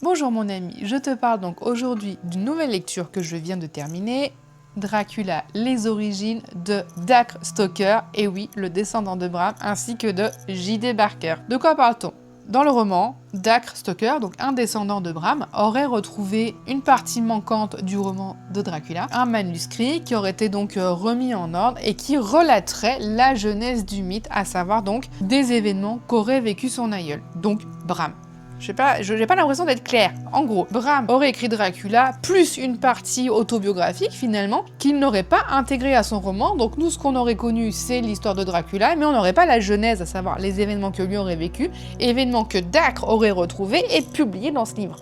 Bonjour mon ami, je te parle donc aujourd'hui d'une nouvelle lecture que je viens de terminer, Dracula, les origines de Dacre Stoker, et oui, le descendant de Bram, ainsi que de J.D. Barker. De quoi parle-t-on? Dans le roman, Dacre Stoker, donc un descendant de Bram, aurait retrouvé une partie manquante du roman de Dracula, un manuscrit qui aurait été donc remis en ordre et qui relaterait la genèse du mythe, à savoir donc des événements qu'aurait vécu son aïeul, donc Bram. Je n'ai pas l'impression d'être claire. En gros, Bram aurait écrit Dracula, plus une partie autobiographique finalement, qu'il n'aurait pas intégrée à son roman. Donc nous, ce qu'on aurait connu, c'est l'histoire de Dracula, mais on n'aurait pas la genèse, à savoir les événements que lui aurait vécu, événements que Dacre aurait retrouvés et publiés dans ce livre.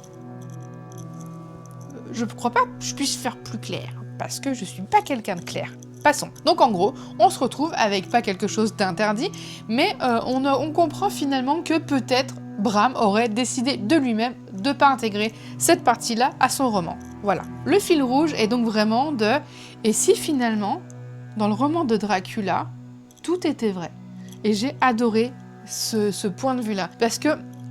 Je ne crois pas que je puisse faire plus clair, parce que je suis pas quelqu'un de clair. Passons. Donc en gros, on se retrouve avec pas quelque chose d'interdit, mais on comprend finalement que peut-être Bram aurait décidé de lui-même de ne pas intégrer cette partie-là à son roman. Voilà. Le fil rouge est donc vraiment de « et si finalement, dans le roman de Dracula, tout était vrai ?» Et j'ai adoré ce point de vue-là, parce que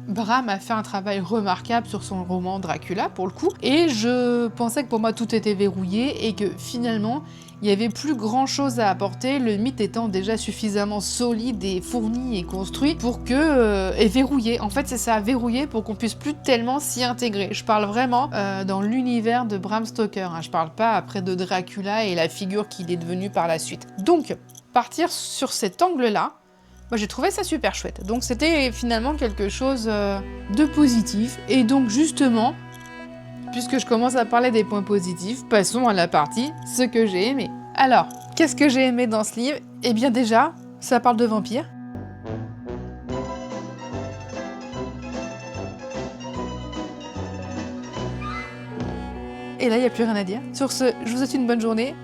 Bram a fait un travail remarquable sur son roman Dracula, pour le coup, et je pensais que pour moi tout était verrouillé et que finalement, il n'y avait plus grand chose à apporter, le mythe étant déjà suffisamment solide et fourni et construit pour que... et verrouillé, en fait c'est ça, verrouillé pour qu'on puisse plus tellement s'y intégrer. Je parle vraiment dans l'univers de Bram Stoker, hein. Je parle pas après de Dracula et la figure qu'il est devenu par la suite. Donc, partir sur cet angle-là, moi j'ai trouvé ça super chouette. Donc c'était finalement quelque chose de positif. Et donc justement, puisque je commence à parler des points positifs, passons à la partie ce que j'ai aimé. Alors, qu'est-ce que j'ai aimé dans ce livre? Eh bien déjà, ça parle de vampires. Et là, il n'y a plus rien à dire. Sur ce, je vous souhaite une bonne journée.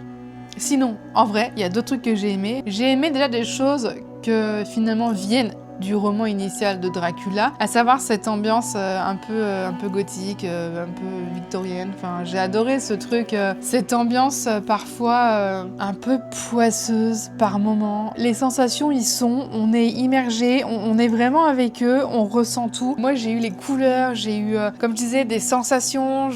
Sinon, en vrai, il y a d'autres trucs que j'ai aimés. J'ai aimé déjà des choses que finalement viennent du roman initial de Dracula, à savoir cette ambiance un peu gothique, un peu victorienne. Enfin, j'ai adoré ce truc, cette ambiance parfois un peu poisseuse par moments. Les sensations y sont, on est immergé, on est vraiment avec eux, on ressent tout. Moi, j'ai eu les couleurs, j'ai eu, comme je disais, des sensations.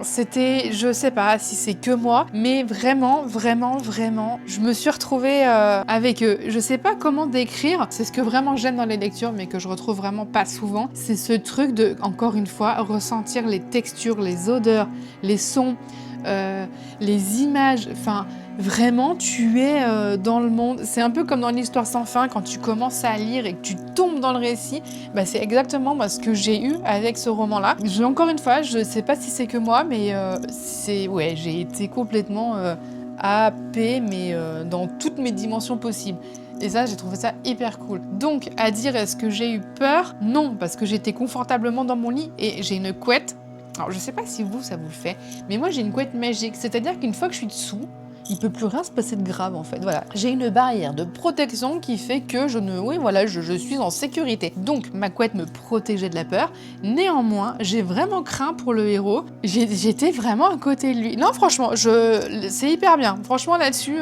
C'était, je sais pas si c'est que moi, mais vraiment, je me suis retrouvée avec eux. Je sais pas comment décrire, c'est ce que vraiment j'aime dans les lectures, mais que je retrouve vraiment pas souvent. C'est ce truc de, encore une fois, ressentir les textures, les odeurs, les sons, les images, enfin... Vraiment, tu es dans le monde. C'est un peu comme dans l'histoire sans fin, quand tu commences à lire et que tu tombes dans le récit. Bah, c'est exactement ce que j'ai eu avec ce roman-là. Encore une fois, je sais pas si c'est que moi, mais ouais, j'ai été complètement happée, mais dans toutes mes dimensions possibles. Et ça, j'ai trouvé ça hyper cool. Donc, à dire, est-ce que j'ai eu peur? Non, parce que j'étais confortablement dans mon lit et j'ai une couette. Alors, je sais pas si vous, ça vous le fait, mais moi, j'ai une couette magique. C'est-à-dire qu'une fois que je suis dessous, il peut plus rien se passer de grave en fait. Voilà, j'ai une barrière de protection qui fait que je suis en sécurité. Donc ma couette me protégeait de la peur. Néanmoins, j'ai vraiment craint pour le héros. J'étais vraiment à côté de lui. Non, franchement, c'est hyper bien. Franchement là-dessus,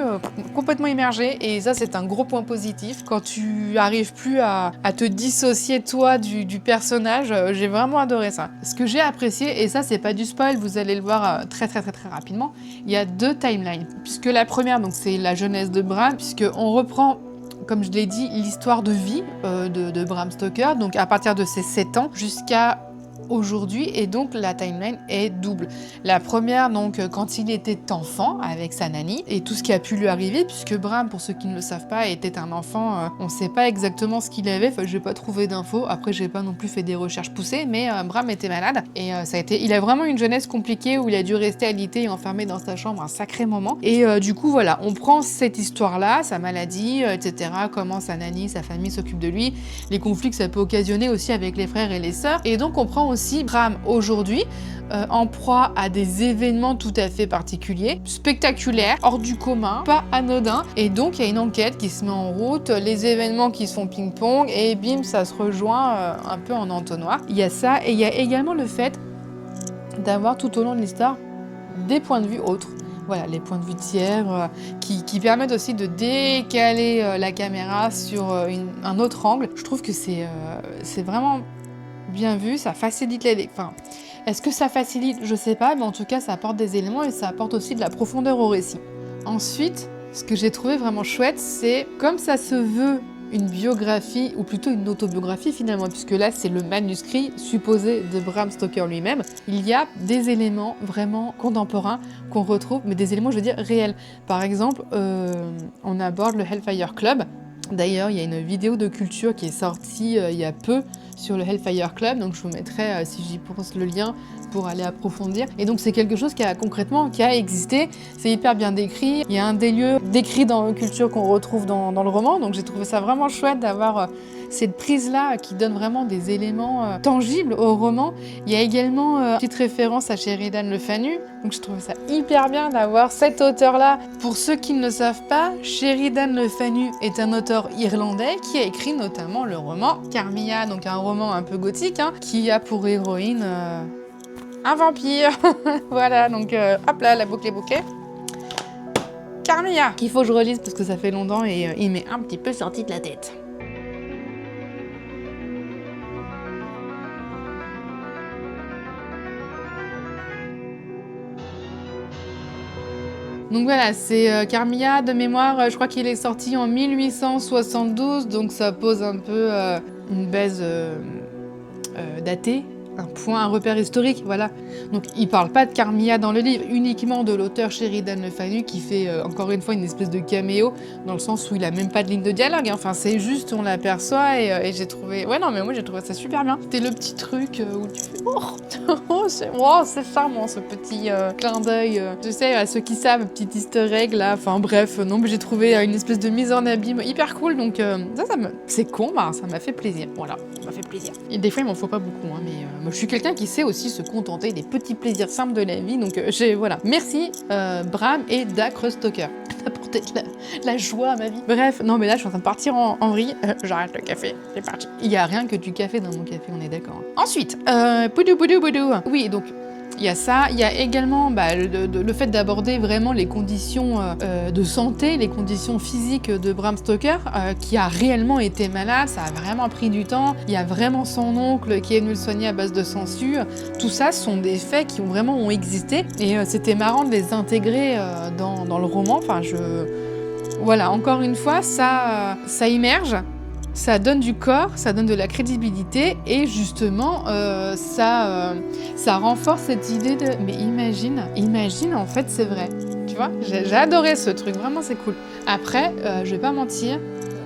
complètement immergé. Et ça, c'est un gros point positif. Quand tu arrives plus à te dissocier toi du personnage, j'ai vraiment adoré ça. Ce que j'ai apprécié, et ça, c'est pas du spoil, vous allez le voir très rapidement. Il y a deux timelines. Puisque la première, donc, c'est la jeunesse de Bram, puisqu'on reprend, comme je l'ai dit, l'histoire de vie de Bram Stoker, donc à partir de ses 7 ans jusqu'à aujourd'hui, et donc la timeline est double. La première, donc, quand il était enfant avec sa nanny, et tout ce qui a pu lui arriver, puisque Bram, pour ceux qui ne le savent pas, était un enfant, on ne sait pas exactement ce qu'il avait, enfin, je n'ai pas trouvé d'infos, après j'ai pas non plus fait des recherches poussées, mais Bram était malade, et il a vraiment une jeunesse compliquée où il a dû rester alité et enfermé dans sa chambre un sacré moment, et du coup voilà, on prend cette histoire-là, sa maladie, etc., comment sa nanny, sa famille s'occupe de lui, les conflits que ça peut occasionner aussi avec les frères et les sœurs, et donc on prend aussi Bram aujourd'hui, en proie à des événements tout à fait particuliers, spectaculaires, hors du commun, pas anodins, et donc il y a une enquête qui se met en route, les événements qui se font ping-pong, et bim, ça se rejoint un peu en entonnoir. Il y a ça, et il y a également le fait d'avoir tout au long de l'histoire des points de vue autres. Voilà, les points de vue tiers qui permettent aussi de décaler la caméra sur un autre angle. Je trouve que c'est vraiment bien vu, ça facilite les... Enfin, est-ce que ça facilite? Je sais pas, mais en tout cas, ça apporte des éléments et ça apporte aussi de la profondeur au récit. Ensuite, ce que j'ai trouvé vraiment chouette, c'est comme ça se veut une biographie, ou plutôt une autobiographie finalement, puisque là c'est le manuscrit supposé de Bram Stoker lui-même, il y a des éléments vraiment contemporains qu'on retrouve, mais des éléments je veux dire réels. Par exemple, on aborde le Hellfire Club. D'ailleurs, il y a une vidéo de culture qui est sortie il y a peu sur le Hellfire Club, donc je vous mettrai, si j'y pense, le lien pour aller approfondir. Et donc c'est quelque chose qui a concrètement existé, c'est hyper bien décrit. Il y a un des lieux décrits dans la culture qu'on retrouve dans le roman, donc j'ai trouvé ça vraiment chouette d'avoir cette prise-là qui donne vraiment des éléments tangibles au roman. Il y a également une petite référence à Sheridan Le Fanu, donc je trouve ça hyper bien d'avoir cet auteur-là. Pour ceux qui ne le savent pas, Sheridan Le Fanu est un auteur irlandais qui a écrit notamment le roman Carmilla, donc un roman un peu gothique, qui a pour héroïne un vampire. Voilà, donc hop là, la boucle est bouclée. Carmilla, qu'il faut que je relise parce que ça fait longtemps et il m'est un petit peu sorti de la tête. Donc voilà, c'est Carmilla de mémoire, je crois qu'il est sorti en 1872, donc ça pose un peu une base datée, un repère historique, voilà. Donc il parle pas de Carmilla dans le livre, uniquement de l'auteur Sheridan Le Fanu qui fait encore une fois une espèce de caméo, dans le sens où il a même pas de ligne de dialogue, enfin c'est juste on l'aperçoit et j'ai trouvé... Ouais non mais moi j'ai trouvé ça super bien. C'était le petit truc où tu fais oh, c'est charmant ce petit clin d'œil, je sais à ceux qui savent, petit easter egg là, enfin bref, non mais j'ai trouvé une espèce de mise en abîme hyper cool, donc c'est con, bah ça m'a fait plaisir, voilà, ça m'a fait plaisir. Et des fois il m'en faut pas beaucoup, mais moi je suis quelqu'un qui sait aussi se contenter des petits plaisirs simples de la vie, donc voilà. Merci Bram et Dacre Stoker d'apporter de la joie à ma vie. Bref, non mais là je suis en train de partir en vrille, j'arrête le café, c'est parti. Il y a rien que du café dans mon café, on est d'accord. Ensuite, boudou. Oui, donc il y a ça, il y a également le fait d'aborder vraiment les conditions de santé, les conditions physiques de Bram Stoker, qui a réellement été malade, ça a vraiment pris du temps. Il y a vraiment son oncle qui est venu le soigner à base de sangsues. Tout ça sont des faits qui ont existé et c'était marrant de les intégrer dans le roman. Enfin, voilà, encore une fois, ça immerge. Ça donne du corps, ça donne de la crédibilité et justement ça renforce cette idée de mais imagine en fait c'est vrai, tu vois, j'ai adoré ce truc, vraiment c'est cool. Après, je vais pas mentir,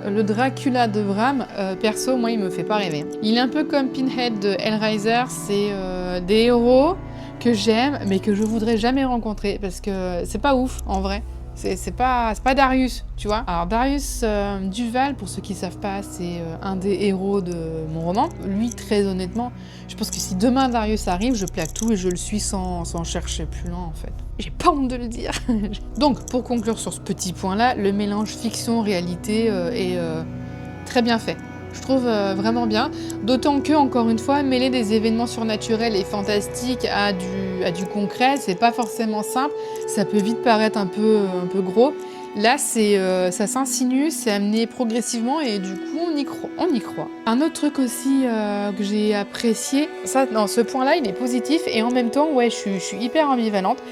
le Dracula de Bram, perso moi il me fait pas rêver. Il est un peu comme Pinhead de Hellraiser, c'est des héros que j'aime mais que je voudrais jamais rencontrer parce que c'est pas ouf en vrai. C'est pas Darius, tu vois. Alors Darius Duval, pour ceux qui savent pas, c'est un des héros de mon roman. Lui, très honnêtement, je pense que si demain Darius arrive, je plaque tout et je le suis sans chercher plus loin en fait. J'ai pas honte de le dire. Donc, pour conclure sur ce petit point-là, le mélange fiction-réalité est très bien fait. Je trouve vraiment bien, d'autant que, encore une fois, mêler des événements surnaturels et fantastiques à du concret, c'est pas forcément simple, ça peut vite paraître un peu gros. Là, ça s'insinue, c'est amené progressivement et du coup, on y croit. Un autre truc aussi que j'ai apprécié, ce point-là, il est positif et en même temps, ouais, je suis hyper ambivalente,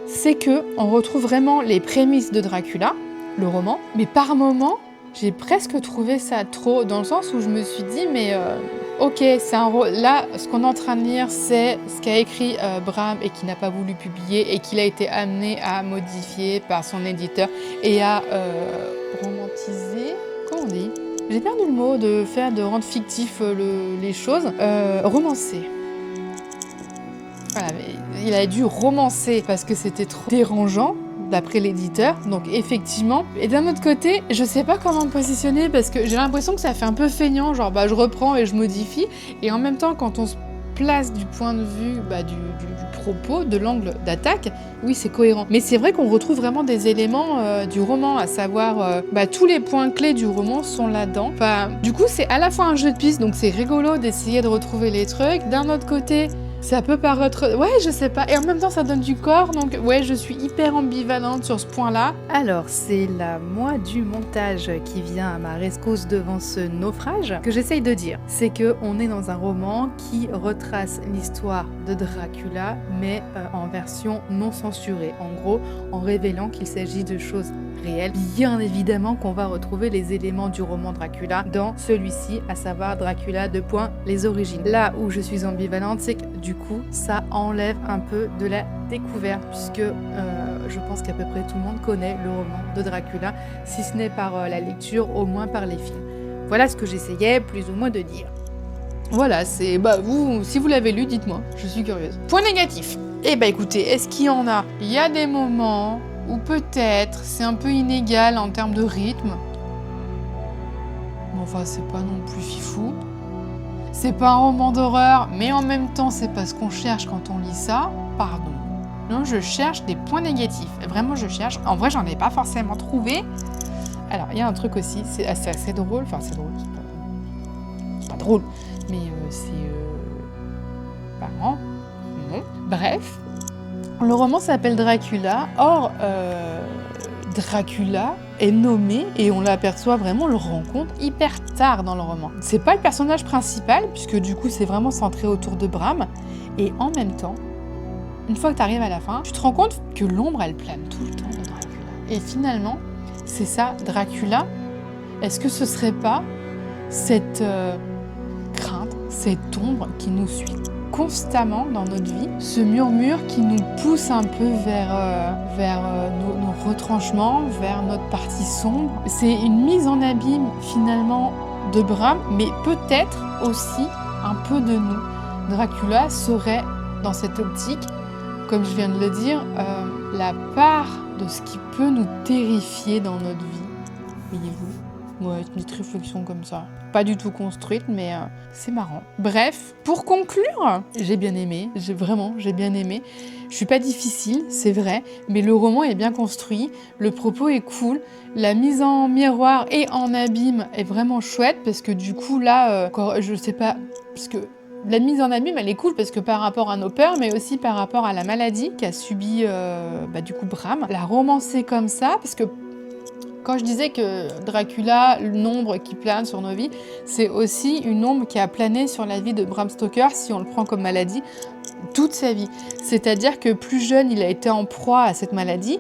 c'est que on retrouve vraiment les prémices de Dracula, le roman, mais par moments, j'ai presque trouvé ça trop, dans le sens où je me suis dit, mais ok, c'est là, ce qu'on est en train de lire, c'est ce qu'a écrit Bram et qui n'a pas voulu publier et qu'il a été amené à modifier par son éditeur et à romantiser, comment on dit ? J'ai perdu le mot, de rendre fictif les choses. Romancer. Voilà, mais il a dû romancer parce que c'était trop dérangeant, d'après l'éditeur, donc effectivement. Et d'un autre côté, je sais pas comment me positionner parce que j'ai l'impression que ça fait un peu feignant, genre je reprends et je modifie, et en même temps quand on se place du point de vue du propos, de l'angle d'attaque, oui c'est cohérent. Mais c'est vrai qu'on retrouve vraiment des éléments du roman, à savoir tous les points clés du roman sont là-dedans. Enfin, du coup c'est à la fois un jeu de piste, donc c'est rigolo d'essayer de retrouver les trucs. D'un autre côté, Ça peut paraître... Ouais, je sais pas. Et en même temps, ça donne du corps. Donc, ouais, je suis hyper ambivalente sur ce point-là. Alors, c'est la moi du montage qui vient à ma rescousse devant ce naufrage que j'essaye de dire. C'est que on est dans un roman qui retrace l'histoire de Dracula, mais en version non censurée. En gros, en révélant qu'il s'agit de choses réelles. Bien évidemment qu'on va retrouver les éléments du roman Dracula dans celui-ci, à savoir Dracula : les origines. Là où je suis ambivalente, c'est que du coup, ça enlève un peu de la découverte, puisque je pense qu'à peu près tout le monde connaît le roman de Dracula, si ce n'est par la lecture, au moins par les films. Voilà ce que j'essayais plus ou moins de dire. Voilà, c'est... Bah, vous, si vous l'avez lu, dites-moi. Je suis curieuse. Point négatif. Eh bah, écoutez, est-ce qu'il y en a ? Il y a des moments où peut-être c'est un peu inégal en termes de rythme. Mais enfin, c'est pas non plus fifou. C'est pas un roman d'horreur, mais en même temps, c'est pas ce qu'on cherche quand on lit ça. Pardon. Non, je cherche des points négatifs. Vraiment, je cherche. En vrai, j'en ai pas forcément trouvé. Alors, il y a un truc aussi, c'est assez drôle. Enfin, c'est drôle, c'est pas drôle, mais c'est marrant. Non. Bref, le roman s'appelle Dracula. Or, Dracula est nommé et on l'aperçoit vraiment, on le rencontre hyper tard dans le roman. C'est pas le personnage principal, puisque du coup, c'est vraiment centré autour de Bram. Et en même temps, une fois que tu arrives à la fin, tu te rends compte que l'ombre, elle plane tout le temps de Dracula. Et finalement, c'est ça, Dracula. Est-ce que ce serait pas cette crainte, cette ombre qui nous suit constamment dans notre vie, ce murmure qui nous pousse un peu vers nos retranchements, vers notre partie sombre? C'est une mise en abîme finalement de Bram, mais peut-être aussi un peu de nous. Dracula serait dans cette optique, comme je viens de le dire, la part de ce qui peut nous terrifier dans notre vie. Voyez-vous ? Ouais, une petite réflexion comme ça. Pas du tout construite, mais c'est marrant. Bref, pour conclure, j'ai bien aimé. J'ai bien aimé. Je suis pas difficile, c'est vrai, mais le roman est bien construit. Le propos est cool. La mise en miroir et en abîme est vraiment chouette, parce que du coup, là, je sais pas... Parce que la mise en abîme, elle est cool parce que par rapport à nos peurs, mais aussi par rapport à la maladie qu'a subi du coup Bram. La romancer comme ça, parce que quand je disais que Dracula, une ombre qui plane sur nos vies, c'est aussi une ombre qui a plané sur la vie de Bram Stoker, si on le prend comme maladie, toute sa vie. C'est-à-dire que plus jeune, il a été en proie à cette maladie,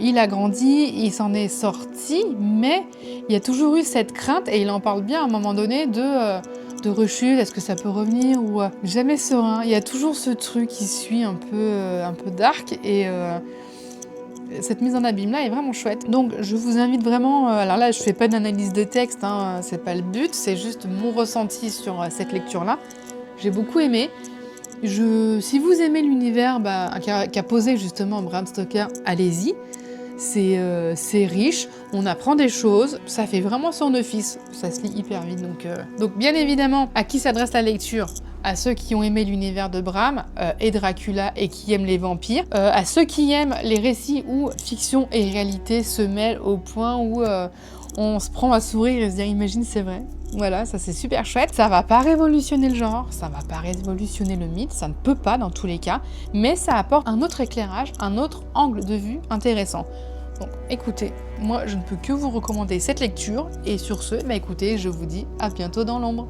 il a grandi, il s'en est sorti, mais il y a toujours eu cette crainte, et il en parle bien à un moment donné, de rechute, est-ce que ça peut revenir ou jamais serein. Il y a toujours ce truc qui suit un peu dark, et cette mise en abîme là est vraiment chouette. Donc je vous invite vraiment, alors là je fais pas d'analyse de texte, hein, c'est pas le but, c'est juste mon ressenti sur cette lecture là. J'ai beaucoup aimé. Si vous aimez l'univers qu'a posé justement Bram Stoker, allez-y. C'est riche, on apprend des choses, ça fait vraiment son office, ça se lit hyper vite. Donc bien évidemment, à qui s'adresse la lecture ? À ceux qui ont aimé l'univers de Bram et Dracula et qui aiment les vampires, à ceux qui aiment les récits où fiction et réalité se mêlent au point où on se prend à sourire et se dire imagine c'est vrai. Voilà, ça c'est super chouette. Ça va pas révolutionner le genre, ça va pas révolutionner le mythe, ça ne peut pas dans tous les cas, mais ça apporte un autre éclairage, un autre angle de vue intéressant. Donc écoutez, moi je ne peux que vous recommander cette lecture, et sur ce, écoutez, je vous dis à bientôt dans l'ombre.